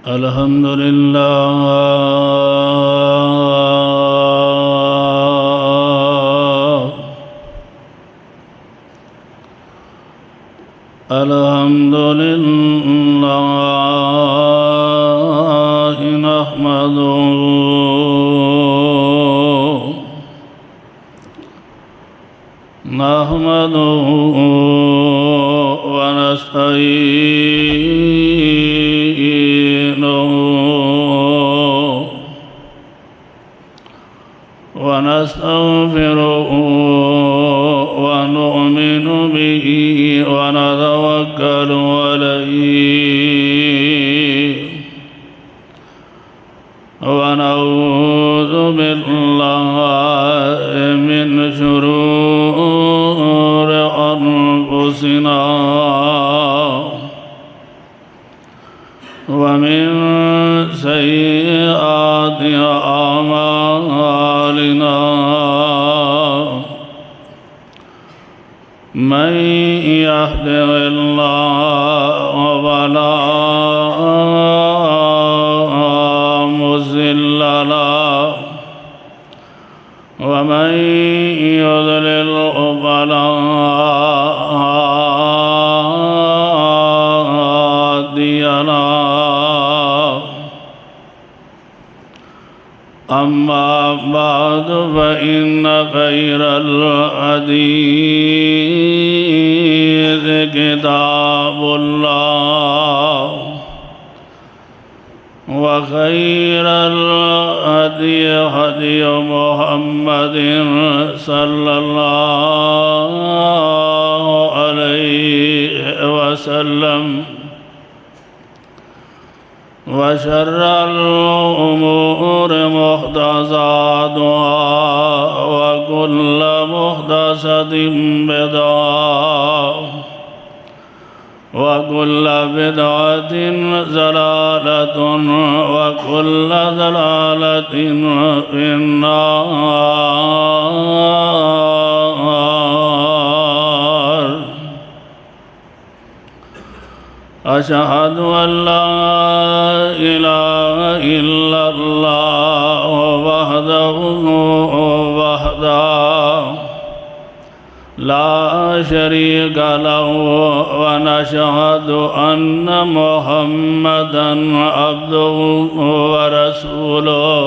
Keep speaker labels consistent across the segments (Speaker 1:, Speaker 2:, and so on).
Speaker 1: الحمد لله الحمد لله نحمده ونستعينه ونستغفره ونؤمن به ونتوكل عليه ونعوذ بالله من شرور أنفسنا ومن سيئات أعمالنا من يهده الله فلا مضل له ومن يضلل فلا هادي له أما بعد فإن خير الحديث كتاب الله وخير الهدي هدي محمد صلى الله عليه وسلم وشر الأمور محدثاتها وكل محدثة بدعة وكل بدعة ضلالة وكل ضلالة في النار. أشهد أن لا إله إلا الله وحده لا شريك له ونشهد أن محمدًا عبده ورسوله.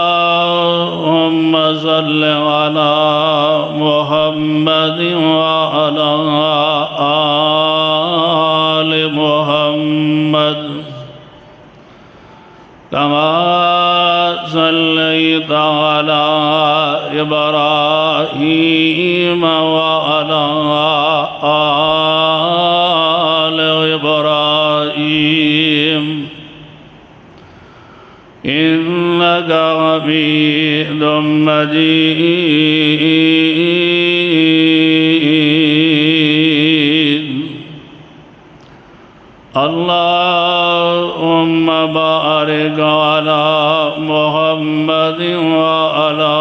Speaker 1: اللهم صل على محمد وعلى آل محمد كما صليت على إبراهيم وعلى آل إبراهيم إنك حميد مجيد. اللهم بارك على محمد وعلى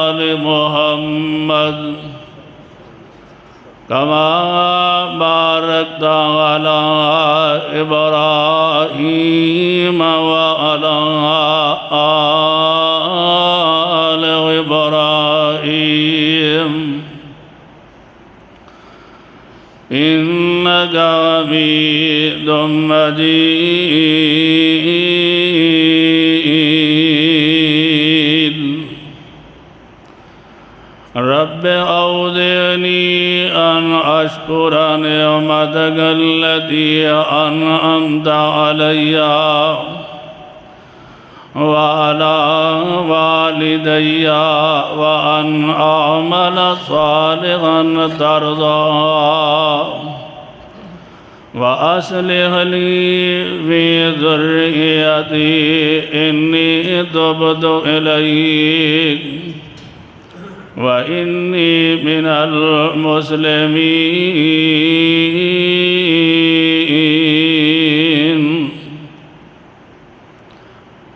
Speaker 1: آل محمد كما باركت على إبراهيم وعلى آل إبراهيم إنك حميد مجيد. رب أوزعني أن أشكر نعمتك التي أنعمت علي وعلى والدي وأن أعمل صالحا ترضاه وأصلح لي في ذريتي إني تبت إليك وإني من المسلمين.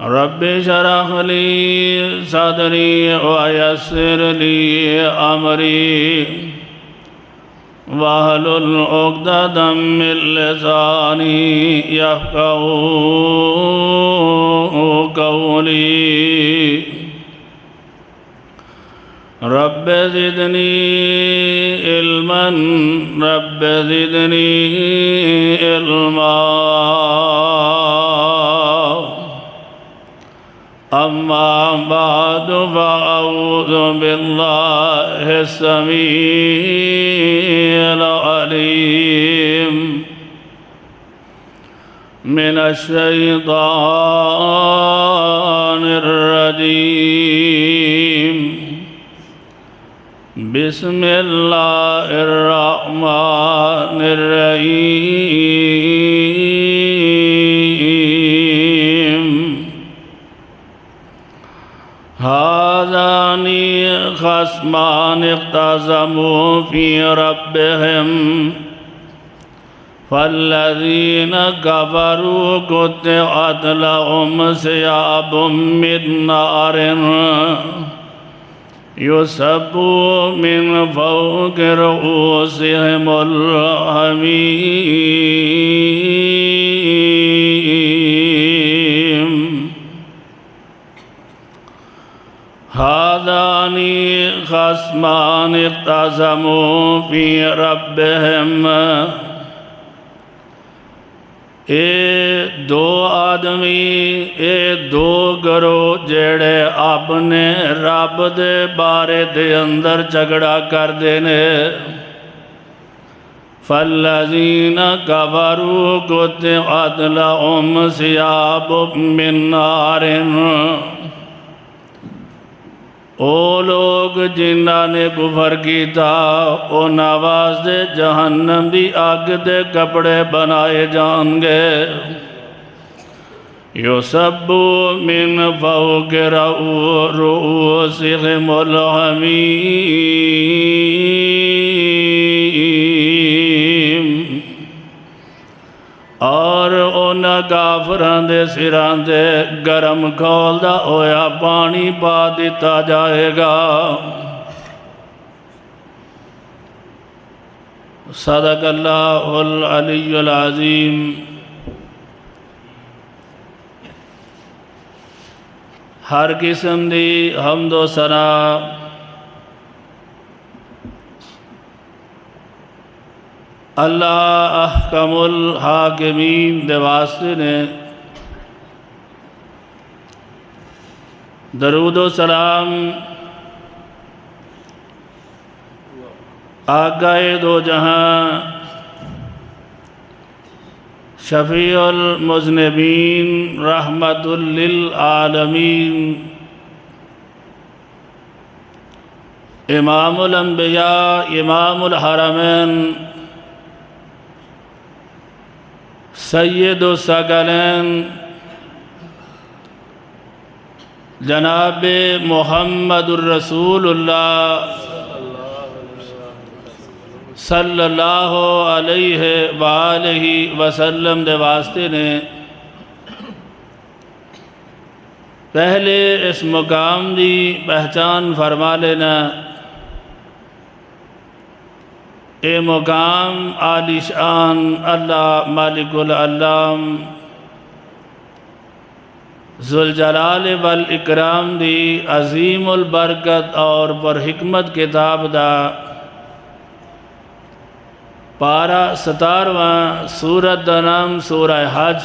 Speaker 1: رب اشرح لي صدري ويسر لي أمري واحلل عقدة من لساني يفقهوا قولي رب زدني علما رب زدني علما أما بعد فأعوذ بالله السميع العليم من الشيطان الرجيم بسم الله الرحمن الرحيم هذان خصمان اختصموا في ربهم فالذين كفروا قطعت لهم ثياب من نار يصب من فوق رؤوسهم الحميم هذان خصمان اختصموا في ربهم اے دو آدمی اے دو گروہ جڑے اپنے رب دے بارے دے اندر جھگڑا کر دینے فالذین کفروا قطعت لهم ثیاب من نار او لوگ جنہاں نے کفر کیتا او نواز دے جہنم دی آگ دے کپڑے بنائے جان گے یُصَبُّ من فوق رؤوسهم الحمیم اور ان کافراں دے سراں دے گرم کھول دا ہویا پانی پا دیتا جائے گا صدق اللہ العلی العظیم ہر قسم دی حمد و ثنا اللہ احکم الحاکمین دے واسطے نے درود و سلام آقائے دو جہاں شفیع المذنبین رحمت للعالمین امام الانبیاء امام الحرمین سید الثقلین جناب محمد الرسول اللہ صلی اللہ علیہ وآلہ وسلم دے واسطے نے پہلے اس مقام دی پہچان فرما لینا اے مقام عالی شان اللہ مالک العلام ذوالجلال والاکرام دی عظیم البرکت اور پر حکمت کتاب دا پارہ 17واں سورت دا نام سورہ حج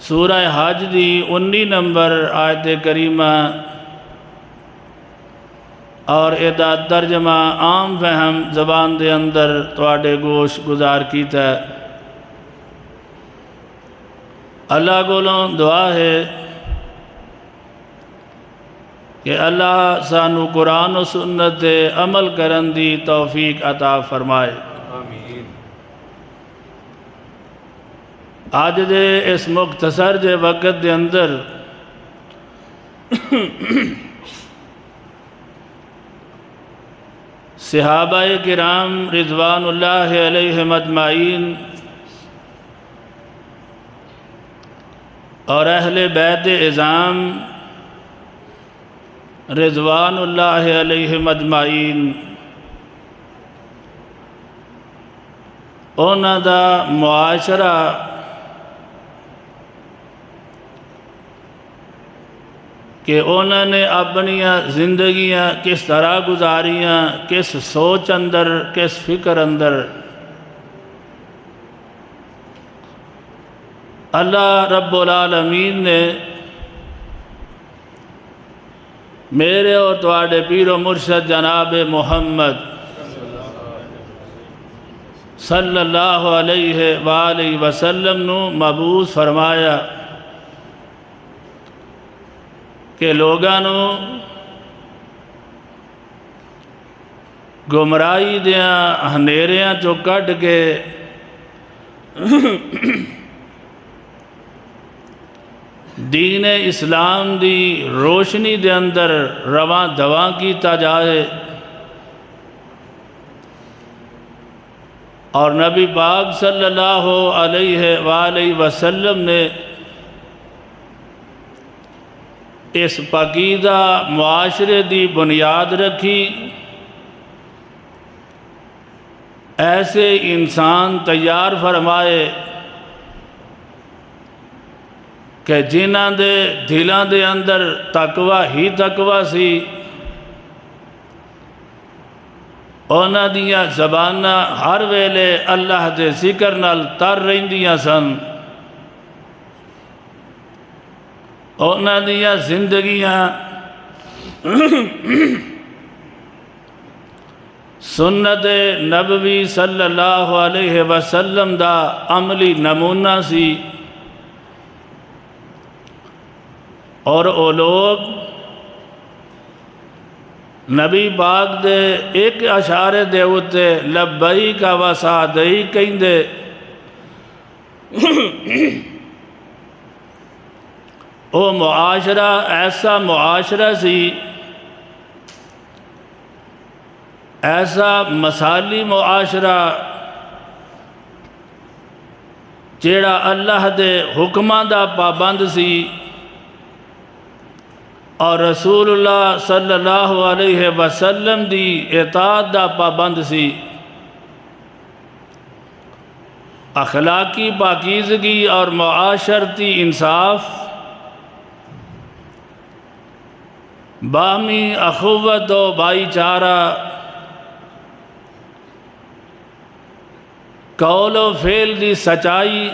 Speaker 1: سورہ حج دی 19 نمبر آیت کریمہ اور ادا ترجمہ عام فہم زبان دے اندر تواڈے گوش گزار کیتا ہے اللہ کولوں دعا ہے کہ اللہ سانو قرآن و سنت دے عمل کرن دی توفیق عطا فرمائے آمین آج دے اس مختصر دے وقت دے اندر صحابہ کرام رضوان اللہ علیہم اجمعین اور اہل بیت اعظام رضوان اللہ علیہم اجمعین انہاں دا معاشرہ کہ انہوں نے اپنی زندگیاں کس طرح گزاریاں، کس سوچ اندر، کس فکر اندر۔ اللہ رب العالمین نے میرے اور تواڈے پیر و مرشد جناب محمد صلی اللہ علیہ وآلہ وسلم نو مبعوث فرمایا کہ لوگاں نو گمراہی دیاں ہنیریاں چو کٹ کے دین اسلام دی روشنی دے اندر رواں دواں کیتا جائے، اور نبی پاک صلی اللہ علیہ وآلہ وسلم نے اس پاکیزہ معاشرے دی بنیاد رکھی۔ ایسے انسان تیار فرمائے کہ جنہاں دے دلاں دے اندر تقوی ہی تقوی سی، انہاں دیاں زباناں ہر ویلے اللہ دے ذکر نال تر رہندیاں سن، انہاں دیاں زندگیاں سنت نبوی صلی اللہ علیہ وسلم دا عملی نمونہ سی، اور او لوگ نبی پاک دے ایک اشارے دے ہوتے لبیک و سعدیک کہندے او معاشرہ ایسا معاشرہ سی، ایسا مثالی معاشرہ جیڑا اللہ دے حکماں دا پابند سی اور رسول اللہ صلی اللہ علیہ وسلم دی اطاعت دا پابند سی۔ اخلاقی پاکیزگی اور معاشرتی انصاف، باہمی اخوت و بھائی چارہ، قول و فعل دی سچائی،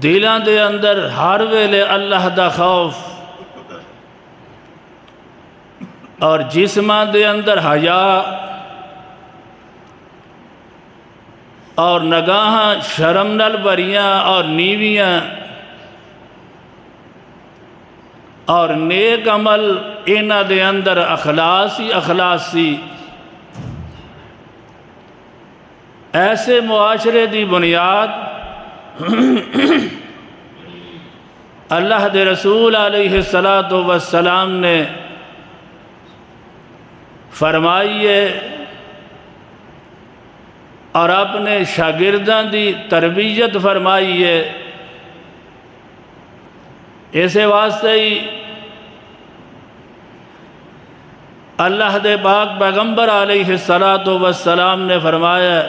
Speaker 1: دلاں دے اندر ہر ویلے اللہ دا خوف، اور جسماں دے اندر حیا، اور نگاہاں شرم نال بھریاں اور نیویاں، اور نیک عمل انہاں دے اندر اخلاص ہی اخلاص سی۔ ایسے معاشرے دی بنیاد اللہ دے رسول علیہ السلام نے فرمائی ہے، اور اپنے شاگردان دی تربیت فرمائی ہے۔ اسے واسطے ہی اللہ دے پاک پیغمبر علیہ السلام نے فرمایا،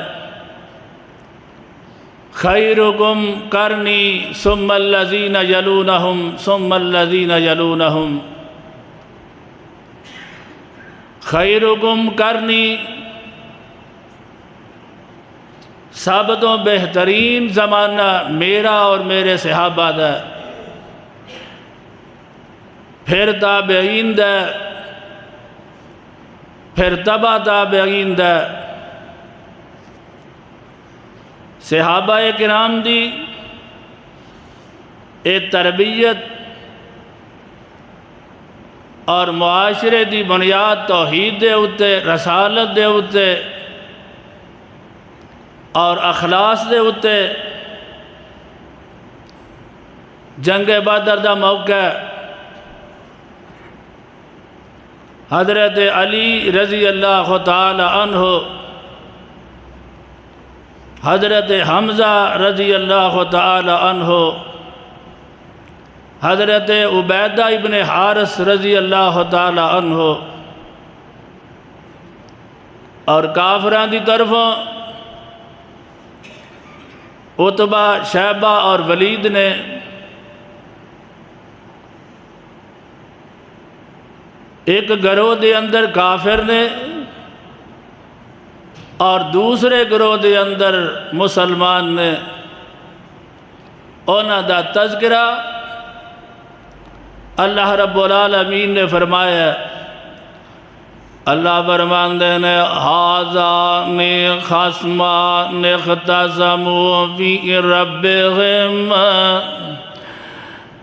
Speaker 1: خیرکم قرنی ثم الذین یلونہم ثم الذین یلونہم، خیرکم قرنی، سب تو بہترین زمانہ میرا اور میرے صحابہ دا، پھر تابعین دا، پھر تبع تابعین دا۔ صحابہ کرام دی اے تربیت اور معاشرے دی بنیاد توحید دے اتے، رسالت دے اتے اور اخلاص دے اتے۔ جنگ بدر دا موقع حضرت علی رضی اللہ تعالی عنہ، حضرت حمزہ رضی اللہ تعالی عنہ، حضرت عبیدہ ابن حارث رضی اللہ تعالی عنہ اور کافران دی طرفوں عتبہ شیبہ اور ولید نے ایک گروہ دے اندر کافر نے اور دوسرے گروہ دے اندر مسلمان نے اونا دا تذکرہ اللہ رب العالمین نے فرمایا اللہ فرماندے نے ہَذَانِ خَصْمَانِ اخْتَصَمُوا فِي رَبِّهِمْ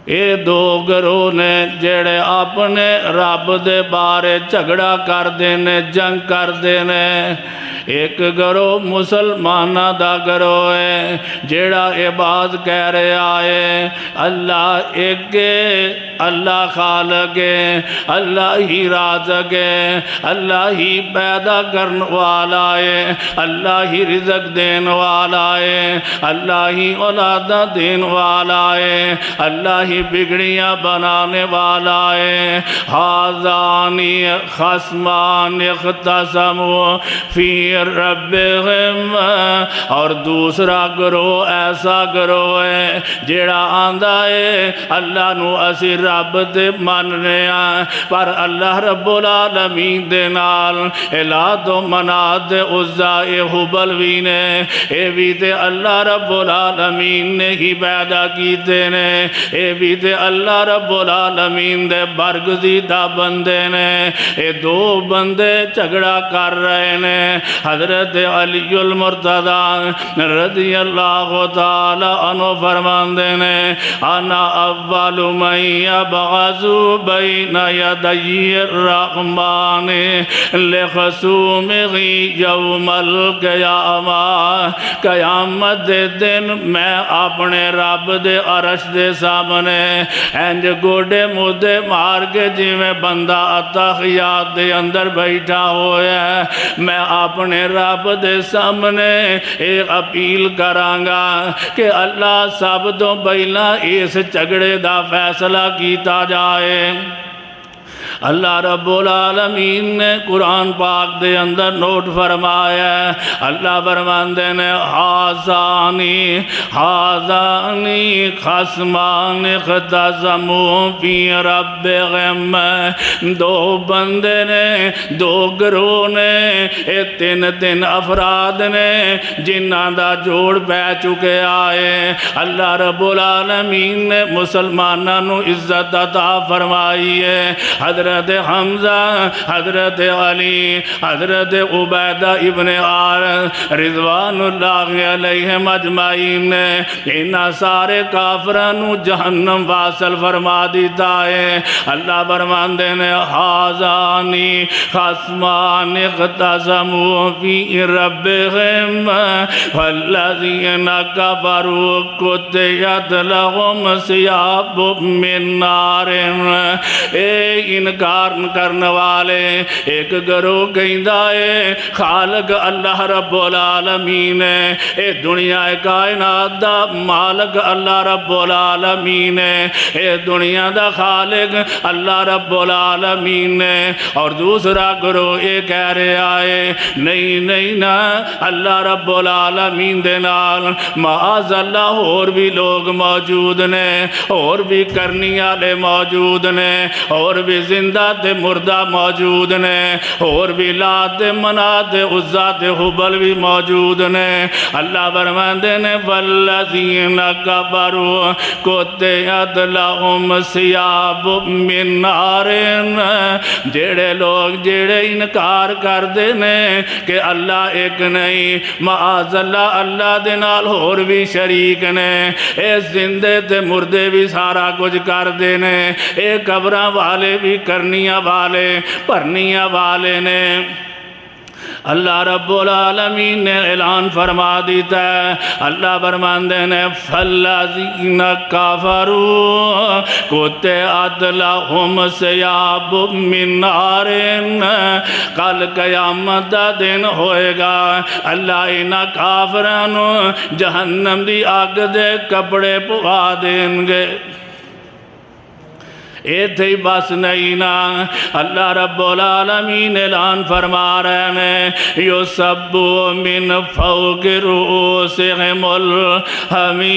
Speaker 1: اے دو گروہ نے جڑے اپنے رب دے بارے جھگڑا کر دینے جنگ کر دینے ایک گروہ مسلمانہ دا گروہ ہے جڑا عباد کہہ رہے آئے اللہ ایک اللہ خالق ہے اللہ ہی رازق ہے اللہ ہی پیدا کرنے والا ہے اللہ ہی رزق دین والا ہے اللہ ہی اولادہ دین والا ہے اللہ ہی بگڑیاں بنانے والا ہے ہَذَانِ خَصْمَانِ اخْتَصَمُوا فِي رَبِّهِمْ اور دوسرا گروہ ایسا گروہ ہے جڑا آندہ ہے اللہ نو اسی رب دے مننے آئے پر اللہ رب العالمین دے نال الاد و مناد دے عزا اے حبل بھی نے اے بھی تے اللہ رب العالمین نے ہی پیدا کیتے نے اے بھی تے اللہ رب العالمین دے برگزیدہ بندے نے اے دو بندے جھگڑا کر رہے نے حضرت علی المرتضی رضی اللہ تعالی عنہ فرماندے نے انا اول من یبعث بین یدی الرحمن لخصومہ یوم القیامہ قیامت دے دن میں اپنے رب دے عرش دے سامنے انج گوڑے مدے مار کے جی میں بندہ اتحیات دے اندر بیٹھا ہویا ہے میں اپنے رب دے سامنے ایک اپیل کرانگا کہ اللہ سب تو پہلا اس جھگڑے دا فیصلہ کیتا جائے اللہ رب العالمین نے قرآن پاک دے اندر نوٹ فرمایا ہے اللہ فرماندے نے ہَذَانِ خَصْمَانِ اخْتَصَمُوا فِي رَبِّهِمْ دو بندے نے دو گروہ نے تین افراد نے جنہاں دا جوڑ پہ چکے آئے اللہ رب العالمین نے مسلمانوں نو عزت عطا فرمائی ہے حضرت حمزہ حضرت علی حضرت عبیدہ ابن حارث رضوان اللہ علیہ مجمعین نے انہاں سارے کافرانو جہنم واصل فرما دیتا ہے اللہ فرماندے نے ہَذَانِ خَصْمَانِ اخْتَصَمُوا فِي رَبِّهِمْ وَالَّذِينَ كَفَرُوا قُطِعَتْ لَهُمْ ثِيَابٌ مِّن نَارٍ اے انکار کرنے والے ایک گروہ کہندا ہے خالق اللہ رب العالمین ہے اے دنیا کائنات دا مالک اللہ رب العالمین ہے اے دنیا دا خالق اللہ رب العالمین ہے اور دوسرا گروہ اے کہہ رہے آئے نہیں نا اللہ رب العالمین دے نال معاذ اللہ اور بھی لوگ موجود نے اور بھی کرنی والے موجود نے اور بھی زندہ تے مردہ موجود نے اور بھی لات منات عزا تے حبل بھی موجود نے اللہ فرماندے نے والذین کفروا قطعت لهم ثیاب من نار جڑے لوگ جڑے انکار کر دے نے کہ اللہ ایک نہیں معاذ اللہ اللہ دے نال اور بھی شریک نے اے زندے تے مردے بھی سارا کچھ کر دے نے اے قبراں والے بھی کرنیاں والے پرنیاں والے نے اللہ رب العالمین نے اعلان فرما دیتا ہے اللہ فرماندے نے فَالَّذِينَ كَفَرُوا قُطِعَتْ لَهُمْ ثِيَابٌ مِّن نَارٍ کل قیامت دا دن ہوئے گا اللہ انہاں کافرانوں جہنم دی آگ دے کپڑے پوا دیں گے ایتھے ہی بس نہیں نا، اللہ رب العالمین اعلان فرما رہے ہیں یُصَبُّ مِن فَوْقِ رُؤُوسِهِمُ الْحَمِيمُ،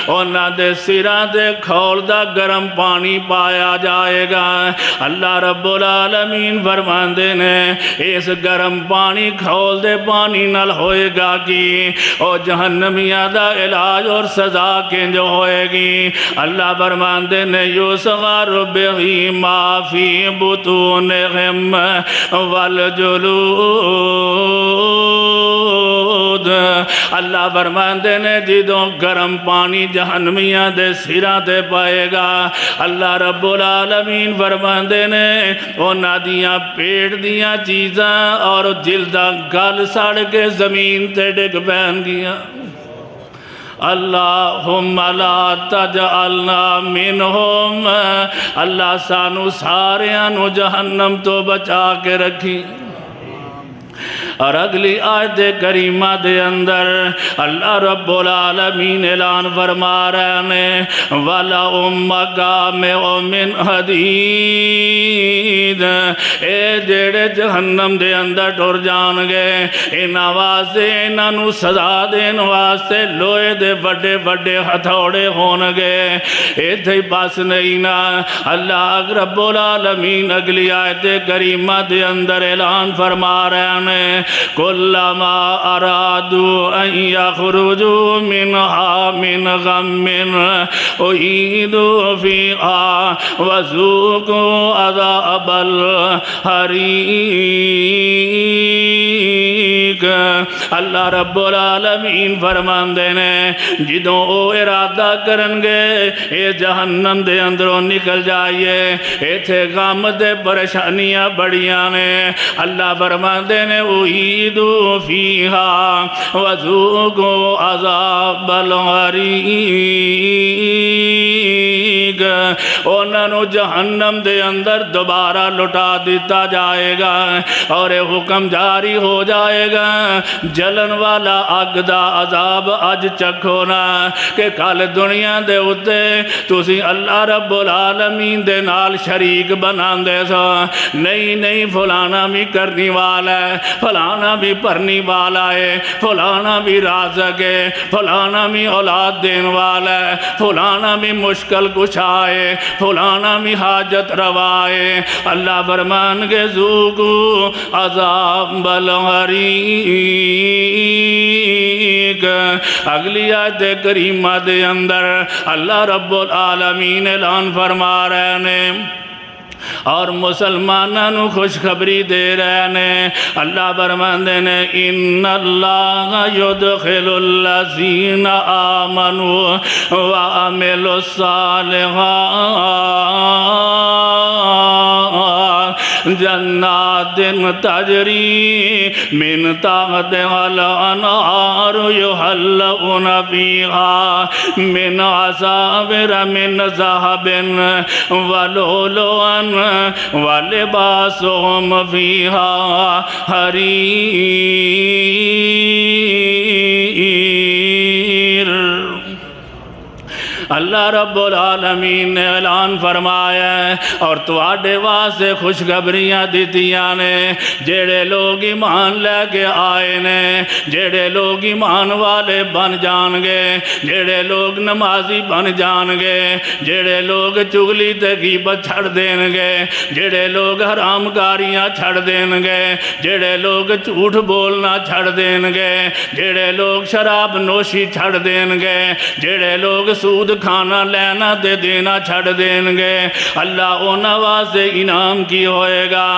Speaker 1: انہاں دے سراں دے کھول دا گرم پانی پایا جائے گا۔ اللہ رب العالمین فرماندے نے اس گرم پانی کھول دے پانی نال ہوئے گا کی او جہنمیاں دا علاج اور سزا کنج ہوئے گی۔ اللہ فرماندے نے یُصْغَرُ بِهِ مَا فِي بُطُونِهِمْ وَالْجُلُودُ، اللہ فرماندے نے جدوں گرم پانی جہنمیاں دے سراں تے پائے گا، اللہ رب العالمین فرماندے نے انہاں دیاں پیٹ دیاں چیزاں اور جلداں گل سڑ کے زمین تے ڈگ پین گیاں۔ اللہم لا تجعلنا منہم، اللہ سانو ساریانو جہنم تو بچا کے رکھی۔ اور اگلی آیت کریمہ دے اندر اللہ رب العالمین اعلان فرما رہے ہیں وَلَهُم مَّقَامِعُ مِنْ حَدِيدٍ، اے جڑے جہنم دے اندر ٹر جان گے انہاں واسطے انہاں نو سزا دین واسطے لوہے دے بڑے بڑے ہتھوڑے ہون گے۔ ایتھے ہی بس نہیں نا، اللہ رب العالمین اگلی آیت کریمہ دے اندر اعلان فرما رہے ہیں کلما ارادوا ان یخرجوا منها من غم اعیدوا فیہا وذوقوا عذاب الحریق۔ اللہ رب العالمین فرماندے نے جدوں او ارادہ کرن گے اے جہنم دے اندروں نکل جائیے، ایتھے غم دے پریشانیاں بڑیاں نے، اللہ فرماندے نے اعیدوا فیہا وذوقوا عذاب الحریق، انہاں نو جہنم دے اندر دوبارہ لٹا دیتا جائے گا اور حکم جاری ہو جائے گا جلن والا اگ دا عذاب اج چکھو نا کہ کل دنیا دے اتے تسی اللہ رب العالمین دے نال شریک بناندے سو، نہیں فلانا بھی کرنی والا ہے، فلانا بھی پرنی والا ہے، فلانا بھی رازق ہے، فلانا بھی اولاد دین والا ہے، فلانا بھی مشکل کشا ہے، فلانا بھی حاجت روا ہے۔ اللہ فرمان کے ذوقوا عذاب الحریق۔ اگلی آیت کریمہ دے اندر اللہ رب العالمین اعلان فرما رہے ہیں اور مسلمانوں خوشخبری دے رہے ہیں، اللہ فرماندے نے ان اللہ یدخل الذین آمنوا وعملوا الصالحات جنات تجری من تحتها الانہار یحلؤون فیہا من اساور من ذہب ولؤلؤا ولباسهم فیہا حریر۔ اللہ رب العالمین نے اعلان فرمایا ہے اور تواڈے واسطے خوشخبریاں دتیاں نے، جڑے لوگ ایمان لے کے آئے نے، جڑے لوگ ایمان والے بن جان گے، جڑے لوگ نمازی بن جان گے، جڑے لوگ چغلی تے غیبت چھڑ دین گے، جڑے لوگ حرام کاریاں چھڑ دین گے، جڑے لوگ جھوٹ بولنا چھڑ دین گے، جڑے لوگ شراب نوشی چھڑ دین گے، جڑے لوگ سود کھانا لینا دے دینا چھڑ دین گے، اللہ اونا واسطے انعام کی ہوئے گا۔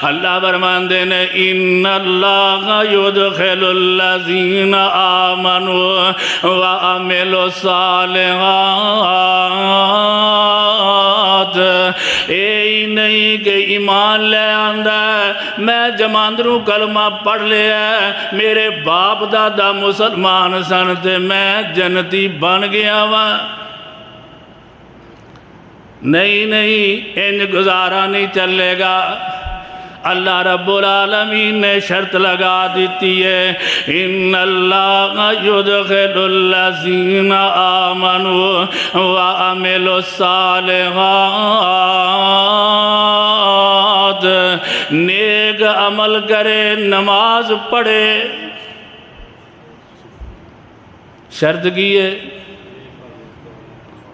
Speaker 1: اللہ فرماندے نے ان اللہ یدخل الذین آمنوا وعملوا الصالحات، اے نہیں کہ ایمان لے آندہ میں جماندروں کلمہ پڑھ لیا میرے باپ دادا مسلمان سن تے میں جنتی بن گیا ہوا، نہیں انج گزارا نہیں چلے گا۔ اللہ رب العالمین نے شرط لگا دیتی ہے ان اللہ یدخل الذین آمنوا وعملوا الصالحات، نیک عمل کرے، نماز پڑھے، شرط کی ہے۔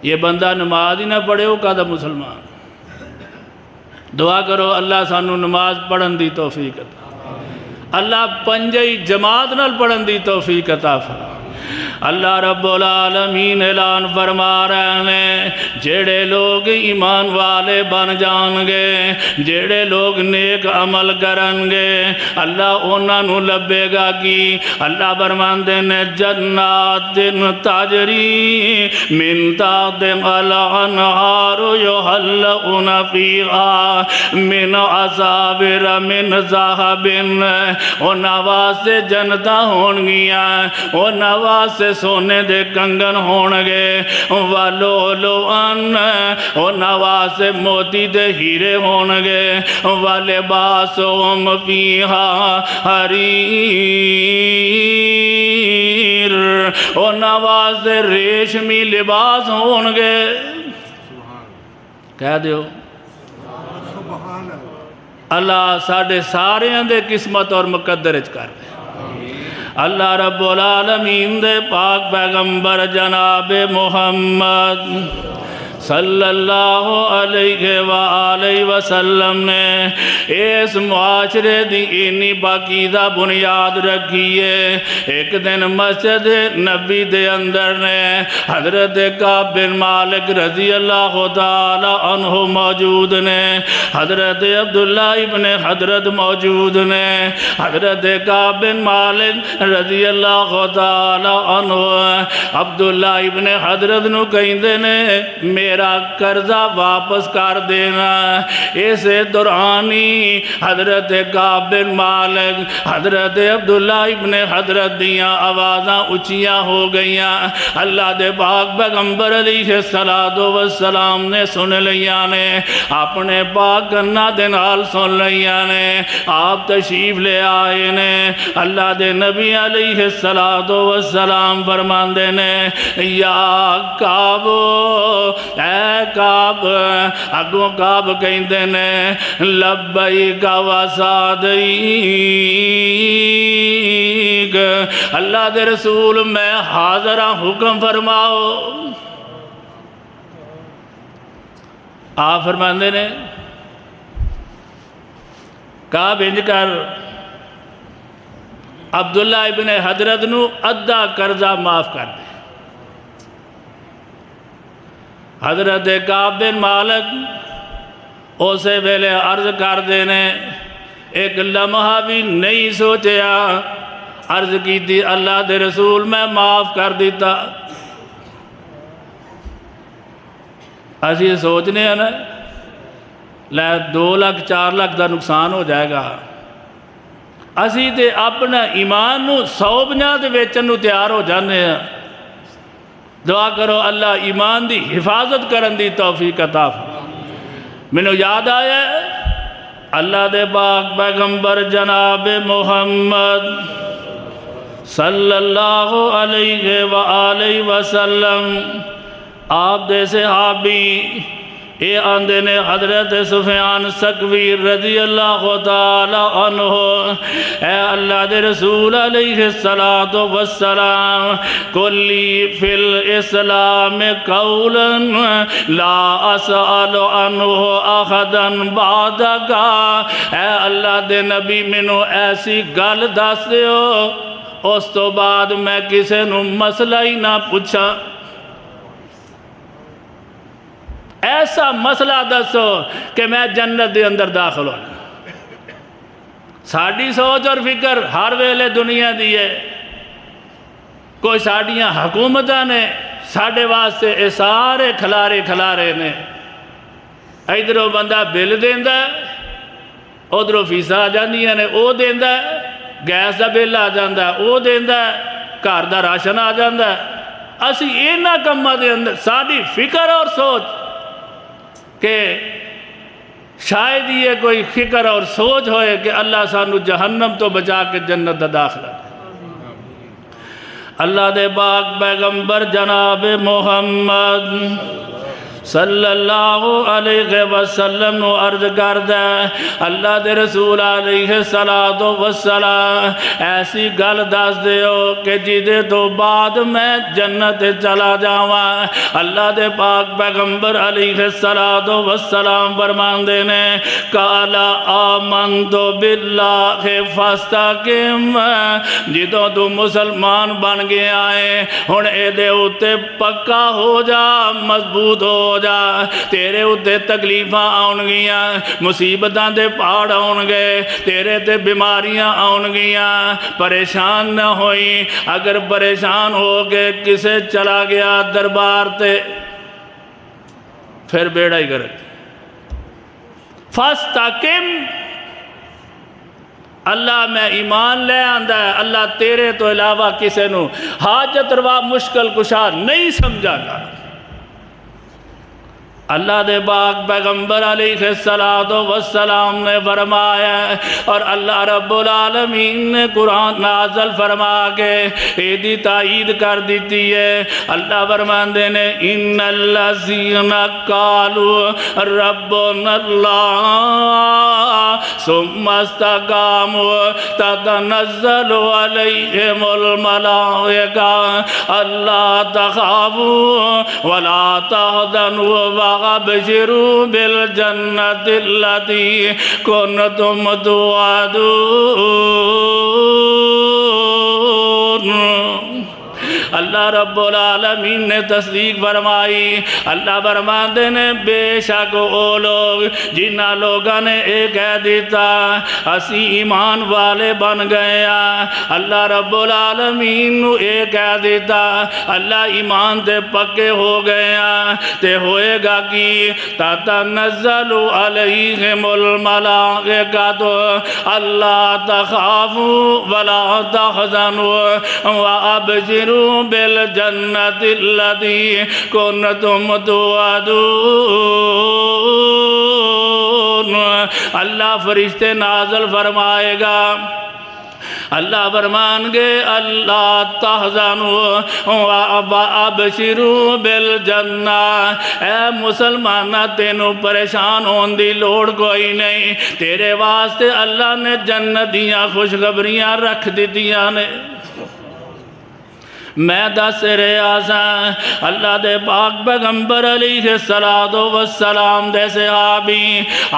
Speaker 1: یہ بندہ نماز ہی نہ پڑھے وہ کہتا مسلمان۔ دعا کرو اللہ سانو نماز پڑھن دی توفیق عطا، اللہ پنجئی جماعت نال پڑھن دی توفیق عطا فرما۔ اللہ رب العالمین اعلان فرما رہے ہیں جڑے لوگ ایمان والے بن جان گے، جڑے لوگ نیک عمل کرن گے، اللہ انہاں نو لبے گا کی۔ اللہ فرماندے نے جنات تجری من تحتہا الانہار یحلؤون فیہا من اساور من ذہب، انہاں واسطے جنتاں ہون گیاں، انہاں واسطے سونے دے کنگن ہونگے، واللؤلؤن انہاں واسطے موتی دے ہیرے ہونگے، ولباسہم فیہا حریر انہاں واسطے ریشمی لباس ہونگے۔ کہہ دیو اللہ ساڑھے ساریاں دے قسمت اور مقدرج کر دے۔ اللہ رب العالمین دے پاک پیغمبر جناب محمد صلی اللہ علیہ وآلہ وسلم نے اس معاشرے دی انی پاکیزہ بنیاد رکھی ہے۔ ایک دن مسجد نبی دے اندر نے حضرت کعب بن مالک رضی اللہ تعالی عنہ موجود نے، حضرت عبداللہ ابن حضرت موجود نے، حضرت کعب بن مالک رضی اللہ تعالی عنہ عبداللہ ابن حضرت نو کہندے نے میرا قرضہ واپس کر دینا۔ اسے دورانی حضرت کعب بن مالک حضرت عبداللہ ابن حضرت دیاں آوازاں اچھیاں ہو گئیاں۔ اللہ دے پاک پیغمبر علیہ السلام نے سن لیاں نے، اپنے پاک گناہ دے نال سن لیاں نے، آپ تشریف لے آئے نے۔ اللہ دے نبی علیہ السلام فرماندے نے یا کعب اے کعب، اگوں کعب کہندے نے لبیک و سعدیک، اللہ دے رسول میں حاضر ہاں، حکم فرماؤ۔ آپ فرماندے نے کعب انج کر عبداللہ ابن حضرت نو ادھا قرضہ معاف کر دے۔ حضرت کعب بن مالک اسے ویلے عرض کر دینے، ایک لمحہ بھی نہیں سوچیا، عرض کی تھی اللہ دے رسول میں معاف کر دیتا۔ ایسی سوچنے ہیں نا لے 2 لاکھ 4 لاکھ دا نقصان ہو جائے گا، اسی تے اپنا ایمان نو 100 دے ویچن نو تیار ہو جانے ہیں۔ دعا کرو اللہ ایمان دی حفاظت کرن دی توفیق عطا فرما۔ منو یاد آیا اللہ دے پاک پیغمبر جناب محمد صلی اللہ علیہ وآلہ وسلم آپ دے صحابی اے آندے نے حضرت سفیان ثقفی رضی اللہ تعالی عنہ، اے اللہ دے رسول علیہ السلام کلی فی الاسلام قولا لا اسأل عنہ احدا بعدکا، اے اللہ دے نبی منو ایسی گل دس دیو اس تو بعد میں کسے نو مسئلہ ہی نہ پوچھا۔ ایسا مسئلہ دسو کہ میں جنت دے اندر داخل ہوں۔ ساڑھی سوچ اور فکر ہر ویلے دنیا دیئے، کوئی ساڑھیاں حکومتہ نے ساڑھے واسطے اے سارے کھلارے نے، ادھروں بندہ بل دیندہ ہے، ادھروں فیسا آ جاندیاں نے او دیندہ ہے، گیس دا بل آ جاندہ ہے او دیندہ ہے، گھر دا راشن آ جاندہ ہے۔ اسی اینا کمہ دے اندر ساڑھی فکر اور سوچ کہ شاید یہ کوئی فکر اور سوچ ہوئے کہ اللہ سانو جہنم تو بچا کے جنت دا داخلہ دے۔ اللہ دے پاک پیغمبر جناب محمد صلی اللہ علیہ وسلم نو عرض کردہ اللہ دے رسول علیہ السلام ایسی گل دس دیو کہ جدے تو بعد میں جنت چلا جاواں۔ اللہ دے پاک پیغمبر علیہ السلام فرمان دینے قالا آمنت باللہ فاستقم، جدوں تو مسلمان بن گیا ہے ہن اے دے اتے پکا ہو جا، مضبوط ہو جا، تیرے اتے تکلیفاں آن گیاں، مصیبتاں دے پہاڑ آن گئے، تیرے تے بیماریاں آن گیاں، پریشان نہ ہوئی۔ اگر پریشان ہو کے کسے چلا گیا دربار تے پھر بیڑا ہی کرے۔ فاستقم، اللہ میں ایمان لے آندہ ہے، اللہ تیرے تو علاوہ کسے نو حاجت روا مشکل کشا نہیں سمجھا گا۔ اللہ دے پاک پیغمبر علیہ السلام نے فرمایا، اور اللہ رب العالمین نے قرآن نازل فرما کے ایدی تائید کر دیتی ہے۔ اللہ فرماندے نے ان الذین قالوا ربنا اللہ ثم استقاموا تتنزل علیہم الملائکہ الا تخافوا ولا تحزنوا وَابْشِرُوا بِالْجَنَّةِ الَّتِي كُنْتُمْ تُوعَدُونَ۔ اللہ رب العالمین نے تصدیق فرمائی۔ اللہ فرماندے نے بے شک او لوگ جنہ لوگاں نے ایک کہہ دیتا اسی ایمان والے بن گیا، اللہ رب العالمین نو ایک کہہ دیتا اللہ ایمان تے پکے ہو گیا، تے ہوئے گا کی تتنزل علیہم الملائکۃ اللہ تخافوا ولا تحزنوا وابشروا بالجنت الذی کنتم توعدون۔ اللہ فرشتے نازل فرمائے گا، اللہ فرمان گے اللہ تحزنوا وابشروا بالجنہ، اے مسلمانہ تینوں پریشان ہون دی لوڑ کوئی نہیں، تیرے واسطے اللہ نے جنت دیاں خوشخبریاں رکھ دیتیاں نے۔ میں دس ریاضاں اللہ دے پاک پیغمبر علیہ السلام دے صحابی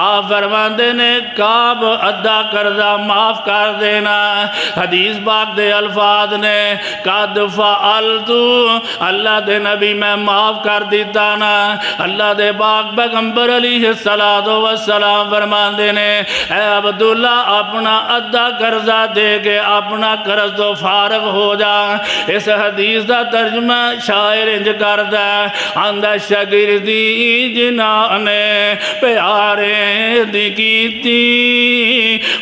Speaker 1: آپ فرماندے نے کعب ادا قرضہ معاف کر دینا، حدیث پاک دے الفاظ نے قد فعلتو، اللہ دے نبی میں معاف کر دیتا نا۔ اللہ دے پاک پیغمبر علیہ السلام فرماندے نے اے عبداللہ اپنا ادا قرضہ دے کے اپنا قرض تو فارغ ہو جا۔ اس حدیث دا ترجمہ شاعر انج کردہ آندہ شاگردی جنہاں نے پیارے دی کیتی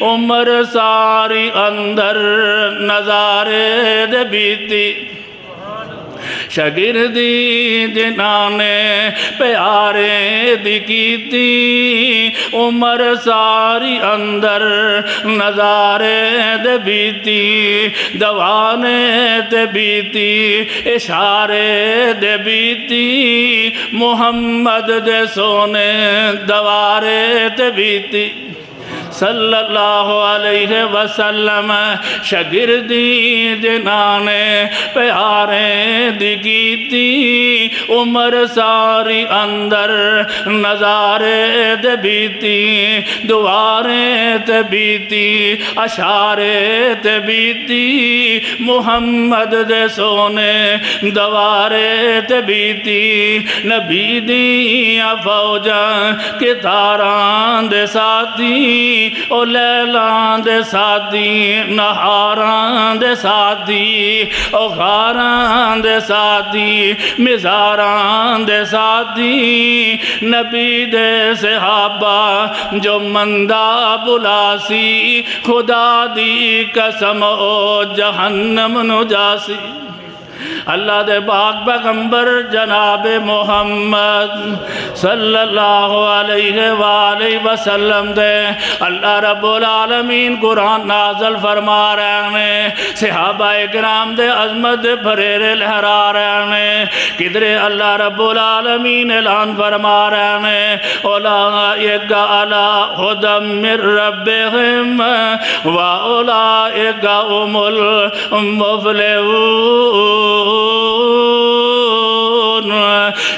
Speaker 1: عمر ساری اندر نظارے دے بیتی، شاگردی جنہاں نے پیارے دی کیتی عمر ساری اندر نظارے دے بیتی، دوانے دے بیتی اشارے دے بیتی، محمد دے سونے دوارے دے بیتی صلی اللہ علیہ وسلم۔ شاگردی جنہاں نے پیارے دی کیتی عمر ساری اندر نظارے دے بیتی، دوارے تے بیتی اشارے تے بیتی، محمد دے سونے دوارے تے بیتی، نبی دیاں فوجاں کتاراں دے ساتھی او لیلان دے ساتھی، نہاران دے ساتھی، او غاران دے ساتھی، مزاران دے ساتھی، نبی دے صحابہ جو مندہ بلاسی، خدا دی قسم او جہنم نو جاسی۔ اللہ دے پاک پیغمبر جناب محمد صلی اللہ علیہ وآلہ وسلم دے اللہ رب العالمین قرآن نازل فرما رہے ہیں، صحابہ کرام دے عظمت دے پھریرے لہرا رہے ہیں، کدھر اللہ رب العالمین اعلان فرما رہے ہیں اولئک علی ھدی من ربہم واولئک ھم المفلحون۔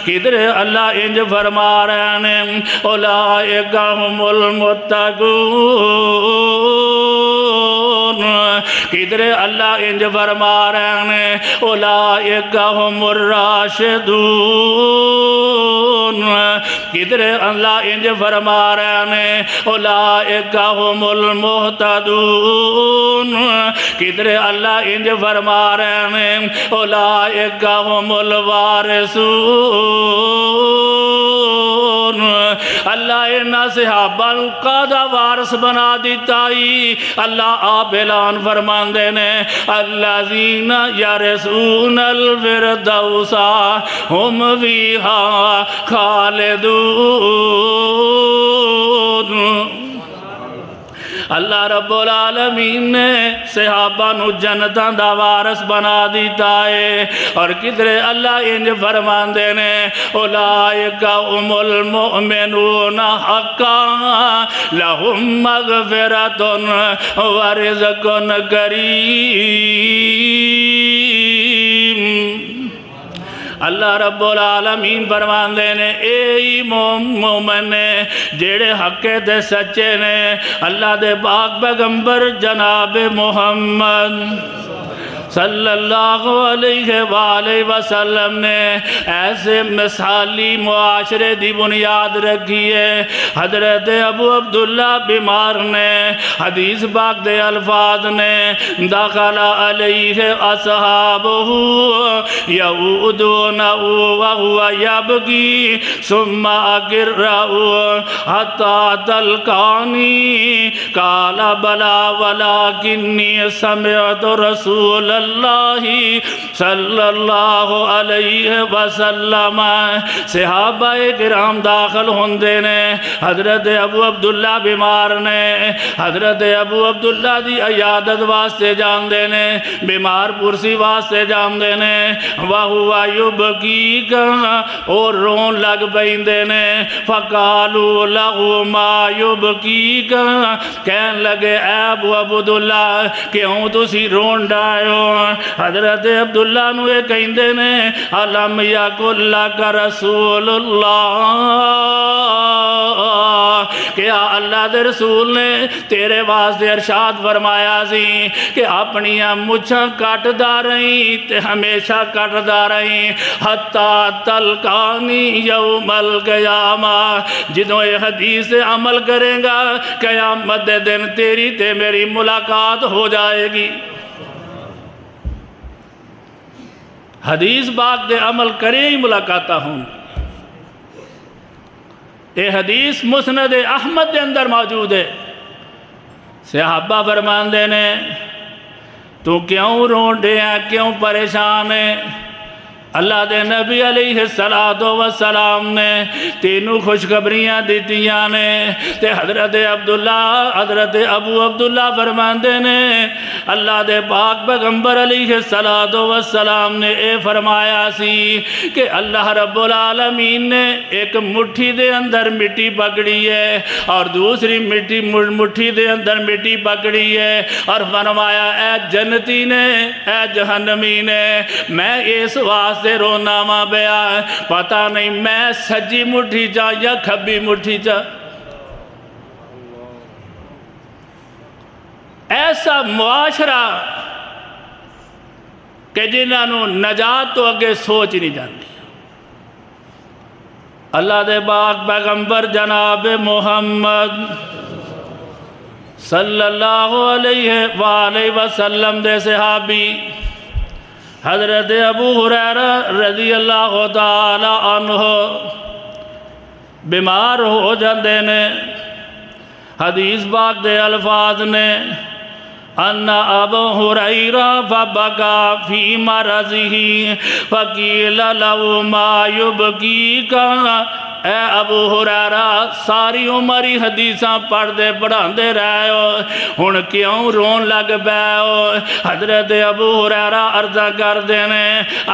Speaker 1: کدھر اللہ انج فرما رہے ہیں اولئک ھم المتقون، کدھر اللہ انج فرما رہے ہیں اولئک ھم الراشدون، کدھر اللہ انج فرما رہے ہیں اولئک ھم المہتدون، کدھر اللہ انج فرما رہے ہیں اولئک ھم الوارثون۔ اللہ انہاں صحابہ نو قادہ وارث بنا دیتا ہی، اللہ آپ اعلان فرمان دینے الذین یرثون الفردوس ہم فیہا خالدون۔ اللہ رب العالمین نے صحابہ نو جنتاں دا وارث بنا دیتا ہے، اور کدھر اللہ انج فرمان دینے اولئک ھم المؤمنون حقا لہم مغفرۃ ورزق کریم۔ اللہ رب العالمین فرمان دینے اے مومن نے جیڑے حق دے سچے نے، اللہ دے پاک پیغمبر جناب محمد صلی اللہ علیہ وآلہ وسلم نے ایسے مثالی معاشرے دی بنیاد رکھی ہے۔ حضرت ابو عبداللہ بیمار نے حدیث پاک دے الفاظ نے دخل علیہ اصحابہ یعودونہ وہو یبکی ثم اقرأوا حتی تلقانی قال بلا ولکنی سمعت رسول اللہ صلی اللہ علیہ وسلم۔ صحابہ کرام داخل ہوندے نے، حضرت ابو عبداللہ بیمار نے، حضرت ابو عبداللہ دی عیادت واسطے جان دے نے، بیمار پرسی واسطے جان دے نے، وَهُوَ يُبْكِيكَ اور رون لگ بیندے نے، فَقَالُوا لَهُ مَا يُبْكِيكَ کہن لگے اے ابو عبداللہ کیوں تسی رون ڈائیو؟ حضرت عبداللہ نو یہ کہندے نے علم یکن لک رسول اللہ، کیا اللہ دے رسول نے تیرے واسطے ارشاد فرمایا سی کہ اپنی مچھاں کٹ دا رہی تے ہمیشہ کٹ دا رہی حتی تلقانی یوم القیامہ، جدوں یہ حدیث عمل کریں گا قیامت دے دن تیری تے میری ملاقات ہو جائے گی۔ حدیث پاک دے عمل کرے ہی ملاقاتہ ہوں۔ یہ حدیث مسند احمد دے اندر موجود ہے۔ صحابہ فرمان دینے تو کیوں رون دے ہیں، کیوں پریشان ہے؟ اللہ دے نبی علیہ السلام نے تینوں خوشخبریاں دیتیاں نے، تے حضرت ابو عبداللہ فرماندے نے اللہ دے پاک پیغمبر علیہ السلام نے اے فرمایا سی کہ اللہ رب العالمین نے ایک مٹھی دے اندر مٹی پکڑی ہے اور دوسری مٹھی دے اندر مٹی پکڑی ہے، اور فرمایا اے جنتی نے، اے جہنمی نے، میں اس واسطے رونا ماں بیا پتہ نہیں میں سجی مٹھی چاہ یا کھبی مٹھی چاہ۔ ایسا معاشرہ کہ جنہوں نجات تو اگے سوچ نہیں جانتی۔ اللہ دے پاک پیغمبر جناب محمد صلی اللہ علیہ وآلہ وسلم دے صحابی حضرت ابو ہریرہ رضی اللہ تعالی عنہ بیمار ہو جاندے نے، حدیث پاک دے الفاظ نے ان ابو ہریرہ فبکا فی مرضہ فقیل له ما یبکیک، اے ابو ہریرہ ساری عمر ہی حدیثاں پڑھ دے پڑھان دے رہے ہو، ہن کیوں رون لگ پے ہو؟ حضرت ابو ہریرہ عرضہ کر دینے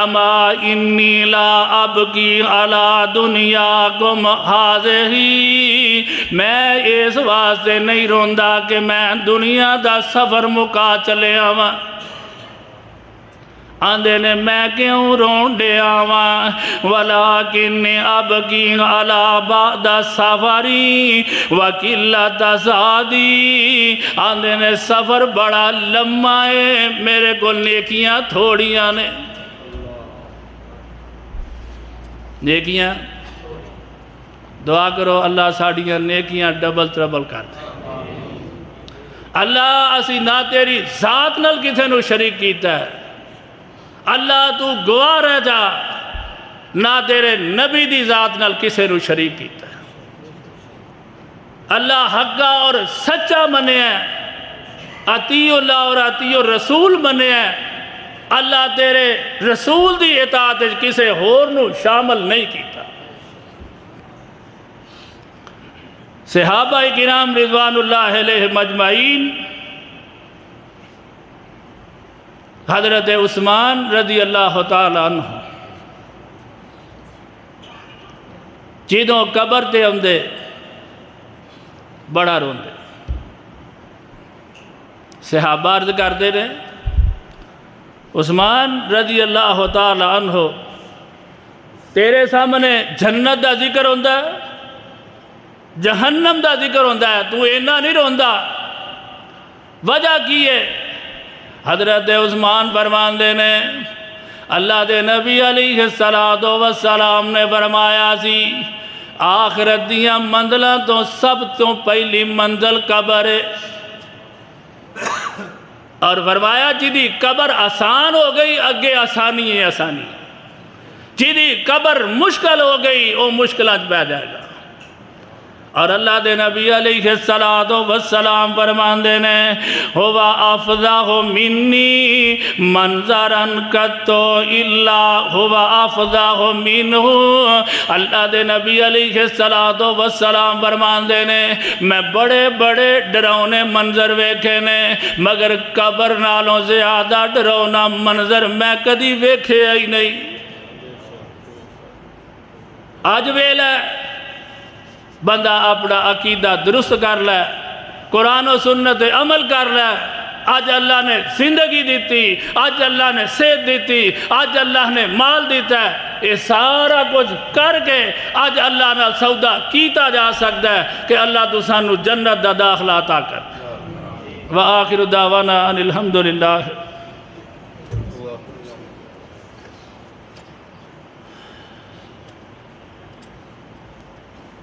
Speaker 1: اما انی لا ابکی علی دنیاکم ہذہ، میں اس واسطے نہیں روندا کہ میں دنیا دا سفر مکا چلے آواں۔ آندے نے میں کیوں رون دے آواں، ولیکن ابکی علی بعد سفری وقلت زادی، آندے نے سفر بڑا لمبا ہے، میرے کو نیکیاں تھوڑیاں نے۔ نیکیاں دعا کرو اللہ ساڑیاں نیکیاں ڈبل ٹربل کر دے۔ اللہ اسی نہ تیری ذات نال کسے نو شریک کیتا ہے، اللہ تو گواہ رہ جا نہ تیرے نبی دی ذات نال کسے نو شریک کیتا ہے۔ اللہ حقا اور سچا منے ہے، اطیع اللہ اور اطیع الرسول منے ہے، اللہ تیرے رسول دی اطاعت کسے ہور نو شامل نہیں کیتا۔ صحابہ کرام رضوان اللہ علیہ مجمعین، حضرت عثمان رضی اللہ تعالیٰ عنہ جدوں قبر تے آندے بڑا روندے، صحابہ عرض کردے نے عثمان رضی اللہ تعالیٰ عنہ تیرے سامنے جنت دا ذکر ہوندا ہے، جہنم دا ذکر ہوندا ہے، تو اینا نہیں روندا، وجہ کی ہے؟ حضرت عثمان فرمان دینے اللہ دے نبی علیہ السلام نے فرمایا سی آخرت دیاں منزلہ تو سب تو پہلی منزل قبر ہے، اور فرمایا جدی قبر آسان ہو گئی اگے آسانی ہے آسانی، جدی قبر مشکل ہو گئی وہ مشکلات پہ جائے گا۔ اور اللہ دے نبی علیہ السلام فرمان دینے ہوا افضح منی منظرن کتو الا ہوا افضح منہ، اللہ دے نبی علیہ السلام فرمان دینے میں بڑے بڑے ڈرونے منظر ویکھے نے مگر قبر نالوں زیادہ ڈرونا منظر میں کدی ویکھے ہی نہیں۔ آج ویلے بندہ اپنا عقیدہ درست کر لے، قرآن و سنت عمل کر لے، آج اللہ نے زندگی دیتی، آج اللہ نے صحت دیتی، آج اللہ نے مال دیتا ہے، یہ سارا کچھ کر کے آج اللہ نے سودا کیتا جا سکتا ہے کہ اللہ تو سانو جنت دا داخلہ عطا کر۔ وآخر دعوانا ان الحمدللہ